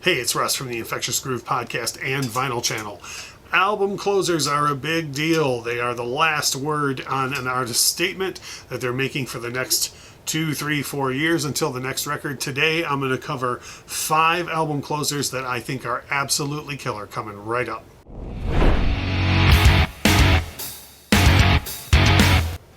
Hey, it's Russ from the Infectious Groove Podcast and Vinyl Channel. Album closers are a big deal. They are the last word on an artist's statement that they're making for the next 2, 3, 4 years until the next record. Today, I'm going to cover 5 album closers that I think are absolutely killer, coming right up.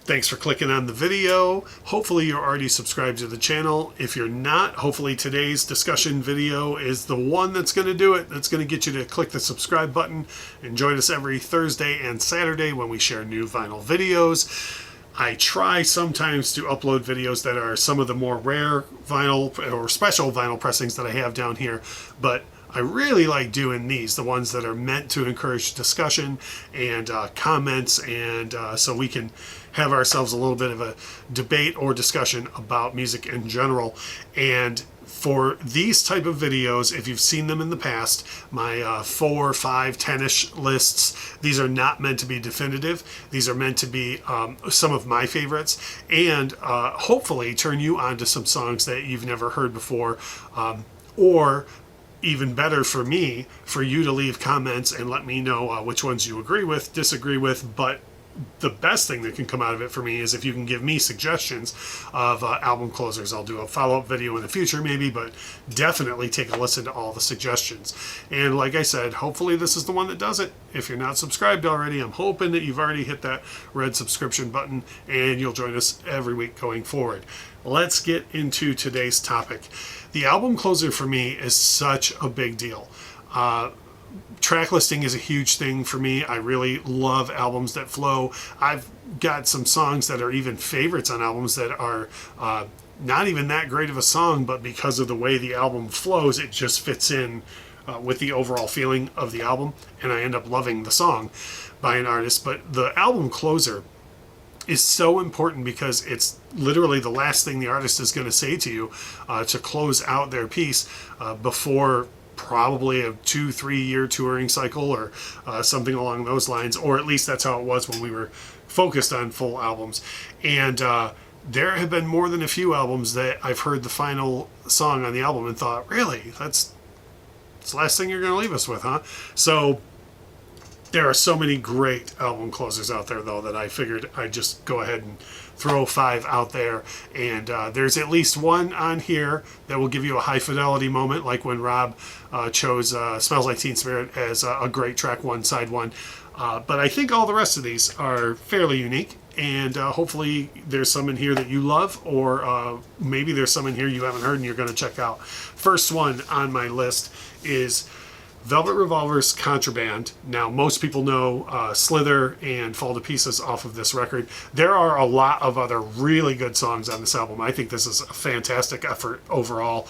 Thanks for clicking on the video. Hopefully you're already subscribed to the channel. If you're not, hopefully today's discussion video is the one that's going to do it. That's going to get you to click the subscribe button and join us every Thursday and Saturday when we share new vinyl videos. I try sometimes to upload videos that are some of the more rare vinyl or special vinyl pressings that I have down here, but I really like doing these, the ones that are meant to encourage discussion and comments, and so we can have ourselves a little bit of a debate or discussion about music in general. And for these type of videos, if you've seen them in the past, my 4, 5, 10-ish lists, these are not meant to be definitive. These are meant to be some of my favorites, and hopefully turn you on to some songs that you've never heard before, or even better for me, for you to leave comments and let me know which ones you agree with, disagree with. But the best thing that can come out of it for me is if you can give me suggestions of album closers. I'll do a follow-up video in the future maybe, but definitely take a listen to all the suggestions. And like I said, hopefully this is the one that does it. If you're not subscribed already, I'm hoping that you've already hit that red subscription button and you'll join us every week going forward. Let's get into today's topic. The album closer for me is such a big deal. Track listing is a huge thing for me. I really love albums that flow. I've got some songs that are even favorites on albums that are not even that great of a song, but because of the way the album flows, it just fits in with the overall feeling of the album, and I end up loving the song by an artist. But the album closer is so important because it's literally the last thing the artist is going to say to you to close out their piece before probably a 2-3 year touring cycle or something along those lines, or at least that's how it was when we were focused on full albums. And there have been more than a few albums that I've heard the final song on the album and thought, really, that's the last thing you're going to leave us with, huh? So there are so many great album closers out there, though, that I figured I'd just go ahead and throw 5 out there. And there's at least one on here that will give you a high fidelity moment, like when Rob chose Smells Like Teen Spirit as a great track, one side one. But I think all the rest of these are fairly unique. And hopefully there's some in here that you love, or maybe there's some in here you haven't heard and you're going to check out. First one on my list is Velvet Revolver's Contraband. Now, most people know Slither and Fall to Pieces off of this record. There are a lot of other really good songs on this album. I think this is a fantastic effort overall.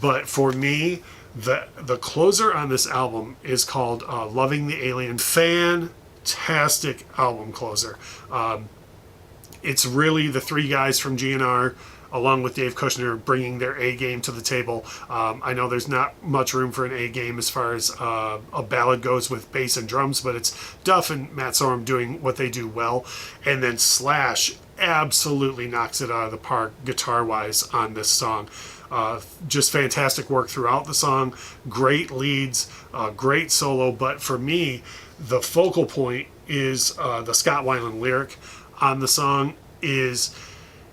But for me, the closer on this album is called Loving the Alien. Fantastic album closer. It's really the 3 guys from GNR, along with Dave Kushner, bringing their A game to the table. I know there's not much room for an A game as far as a ballad goes with bass and drums, but it's Duff and Matt Sorum doing what they do well. And then Slash absolutely knocks it out of the park guitar-wise on this song. Just fantastic work throughout the song, great leads, great solo, but for me, the focal point is the Scott Weiland lyric on the song is,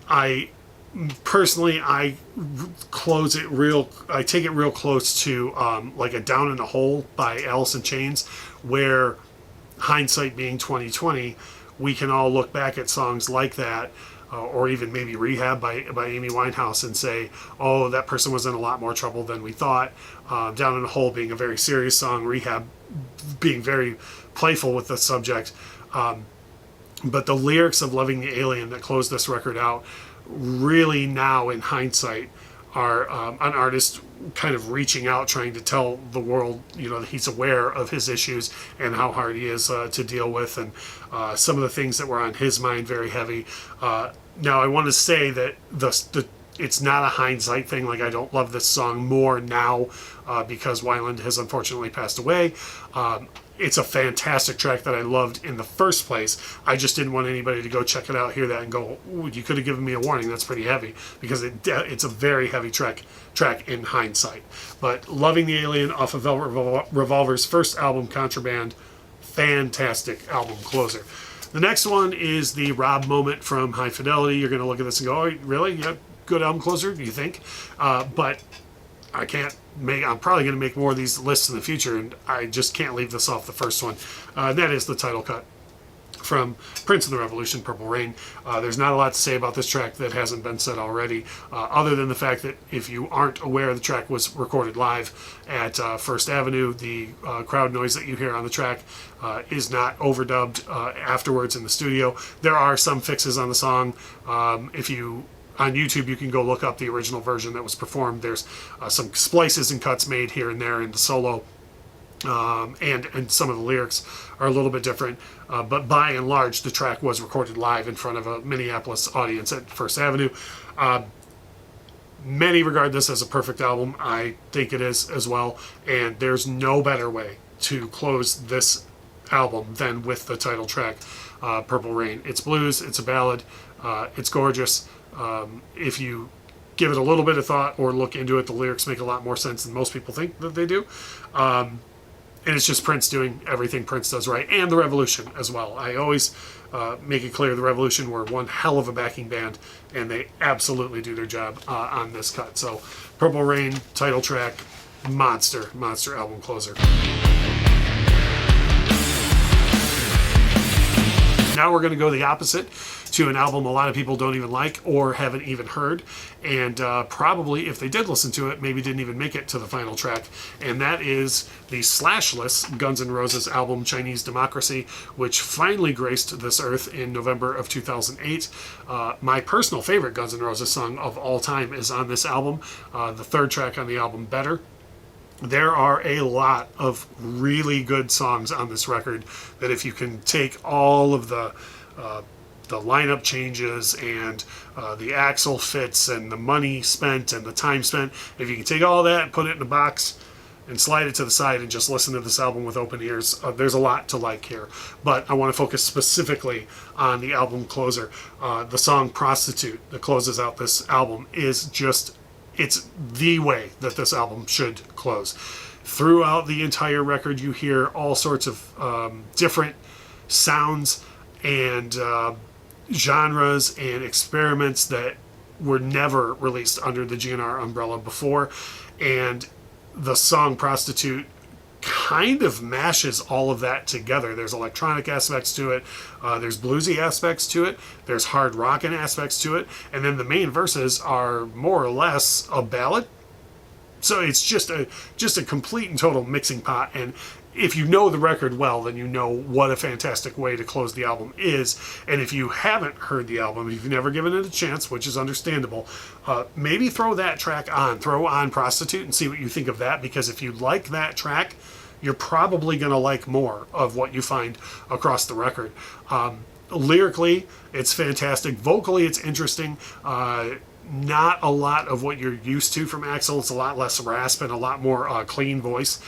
I take it real close to like a Down in the Hole by Alice in Chains, where hindsight being 2020, we can all look back at songs like that, or even maybe Rehab by Amy Winehouse, and say, oh, that person was in a lot more trouble than we thought. Down in the Hole being a very serious song, Rehab being very playful with the subject. But the lyrics of Loving the Alien that close this record out really, now in hindsight, are an artist kind of reaching out, trying to tell the world, that he's aware of his issues and how hard he is to deal with, and some of the things that were on his mind very heavy. Now, I want to say that it's not a hindsight thing. Like, I don't love this song more now because Weiland has unfortunately passed away. it's a fantastic track that I loved in the first place. I just didn't want anybody to go check it out, hear that, and go, "Ooh, you could have given me a warning. That's pretty heavy," because it's a very heavy track in hindsight. But loving the Alien off of Velvet Revolver's first album, Contraband, fantastic album closer. The next one is the Rob Moment from High Fidelity. You're going to look at this and go, "Oh, really? Yeah, good album closer, do you think?" But I'm probably going to make more of these lists in the future, and I just can't leave this off the first one. And that is the title cut from Prince and the Revolution, Purple Rain. There's not a lot to say about this track that hasn't been said already, other than the fact that if you aren't aware, the track was recorded live at First Avenue. The crowd noise that you hear on the track is not overdubbed afterwards in the studio. There are some fixes on the song. On YouTube, you can go look up the original version that was performed. There's some splices and cuts made here and there in the solo, and some of the lyrics are a little bit different. But by and large, the track was recorded live in front of a Minneapolis audience at First Avenue. Many regard this as a perfect album. I think it is as well. And there's no better way to close this album than with the title track, Purple Rain. It's blues, it's a ballad, it's gorgeous. If you give it a little bit of thought or look into it, the lyrics make a lot more sense than most people think that they do. And it's just Prince doing everything Prince does right, and the Revolution as well. I always make it clear the Revolution were one hell of a backing band, and they absolutely do their job on this cut. So Purple Rain, title track, monster album closer. Now we're going to go the opposite to an album a lot of people don't even like or haven't even heard, and probably if they did listen to it, maybe didn't even make it to the final track, and that is the slashless Guns N' Roses album Chinese Democracy, which finally graced this earth in November of 2008. My personal favorite Guns N' Roses song of all time is on this album, the third track on the album, Better. There are a lot of really good songs on this record that if you can take all of the lineup changes and the axle fits and the money spent and the time spent, if you can take all that and put it in a box and slide it to the side and just listen to this album with open ears, there's a lot to like here. But I want to focus specifically on the album closer. The song Prostitute that closes out this album is just, it's the way that this album should close. Throughout the entire record, you hear all sorts of different sounds and genres and experiments that were never released under the GNR umbrella before. And the song Prostitute kind of mashes all of that together. There's electronic aspects to it, there's bluesy aspects to it, there's hard rockin' aspects to it, and then the main verses are more or less a ballad. So it's just a complete and total mixing pot. And if you know the record well, then you know what a fantastic way to close the album is. And if you haven't heard the album, if you've never given it a chance, which is understandable, maybe throw that track on. Throw on Prostitute and see what you think of that, because if you like that track, you're probably going to like more of what you find across the record. Lyrically, it's fantastic. Vocally, it's interesting. Not a lot of what you're used to from Axl. It's a lot less rasp and a lot more clean voice.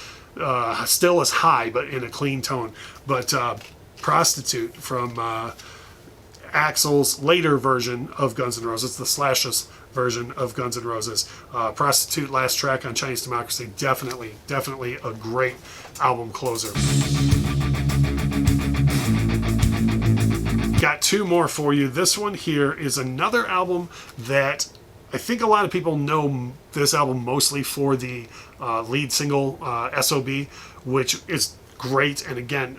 Still as high, but in a clean tone. But Prostitute from Axl's later version of Guns N' Roses, the slashless version of Guns N' Roses. Prostitute, last track on Chinese Democracy, definitely a great album closer. Got two more for you. This one here is another album that I think a lot of people know this album mostly for the lead single, SOB, which is great. And again,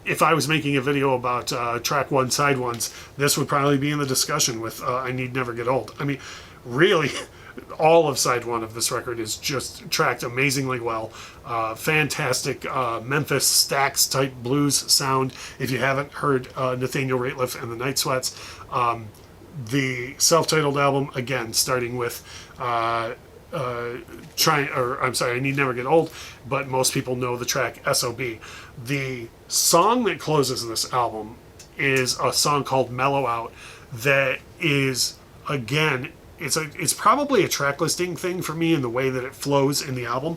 if I was making a video about track one, side ones, this would probably be in the discussion with I Need Never Get Old. I mean, really, all of side one of this record is just tracked amazingly well. Fantastic Memphis Stax type blues sound. If you haven't heard Nathaniel Rateliff and the Night Sweats, the self-titled album, again, starting with I Need Never Get Old, but most people know the track SOB. The song that closes this album is a song called Mellow Out that is, again, it's probably a track listing thing for me in the way that it flows in the album,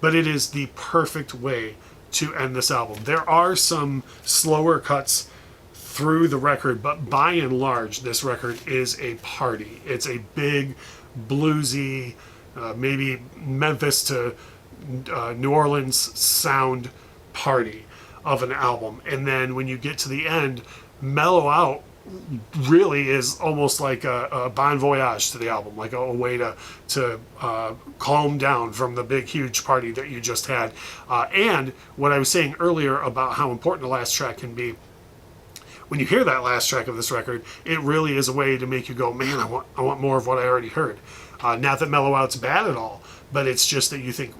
but it is the perfect way to end this album. There are some slower cuts through the record, but by and large, this record is a party. It's a big, bluesy, maybe Memphis to New Orleans sound party of an album. And then when you get to the end, Mellow Out really is almost like a bon voyage to the album, like a way to calm down from the big, huge party that you just had. And what I was saying earlier about how important the last track can be, when you hear that last track of this record, it really is a way to make you go, man, I want more of what I already heard. Not that Mellow Out's bad at all, but it's just that you think,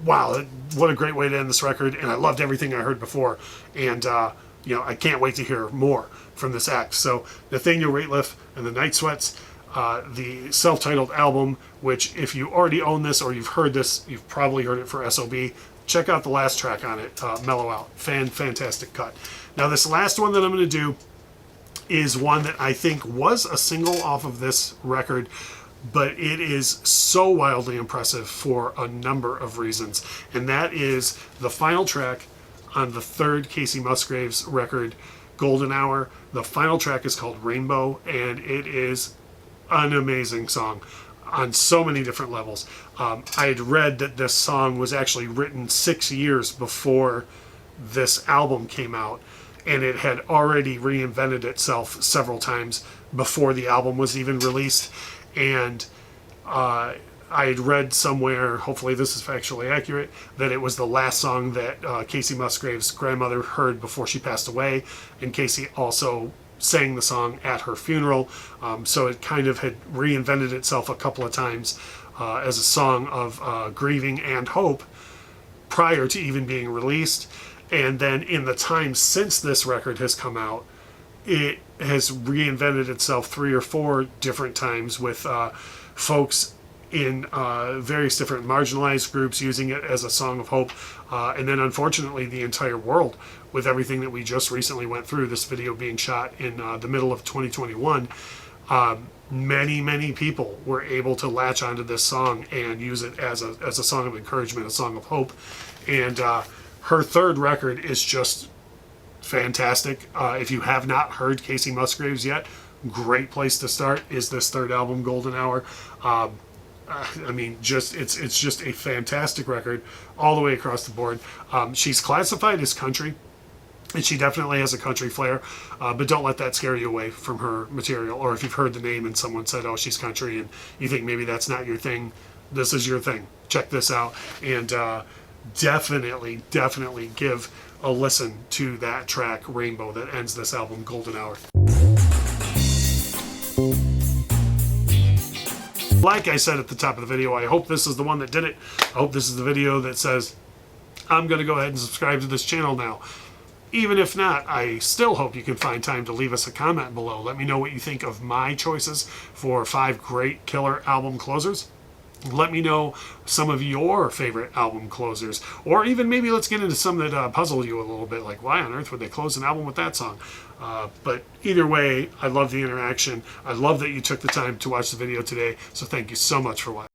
wow, what a great way to end this record, and I loved everything I heard before, and I can't wait to hear more from this act. So Nathaniel Rateliff and the Night Sweats, the self-titled album, which if you already own this or you've heard this, you've probably heard it for SOB. Check out the last track on it, Mellow Out. Fantastic cut. Now this last one that I'm going to do is one that I think was a single off of this record, but it is so wildly impressive for a number of reasons. And that is the final track on the third Kacey Musgraves record, Golden Hour. The final track is called Rainbow, and it is an amazing song on so many different levels. I had read that this song was actually written 6 years before this album came out, and it had already reinvented itself several times before the album was even released. And I had read somewhere, hopefully this is factually accurate, that it was the last song that Kacey Musgraves' grandmother heard before she passed away, and Kacey also sang the song at her funeral. So it kind of had reinvented itself a couple of times as a song of grieving and hope prior to even being released. And then in the time since this record has come out, it has reinvented itself 3 or 4 different times with folks in various different marginalized groups using it as a song of hope. And then unfortunately the entire world, with everything that we just recently went through, this video being shot in the middle of 2021, many people were able to latch onto this song and use it as a song of encouragement, a song of hope. And her third record is just fantastic. If you have not heard Kacey Musgraves yet, great place to start is this third album, Golden Hour. I mean, it's just a fantastic record all the way across the board. She's classified as country, and she definitely has a country flair, but don't let that scare you away from her material. Or if you've heard the name and someone said, oh, she's country, and you think maybe that's not your thing, this is your thing. Check this out. And definitely give a listen to that track, Rainbow, that ends this album, Golden Hour. Like I said at the top of the video, I hope this is the one that did it. I hope this is the video that says, I'm going to go ahead and subscribe to this channel now. Even if not, I still hope you can find time to leave us a comment below. Let me know what you think of my choices for 5 great killer album closers. Let me know some of your favorite album closers, or even maybe let's get into some that puzzle you a little bit, like why on earth would they close an album with that song? But either way, I love the interaction. I love that you took the time to watch the video today, so thank you so much for watching.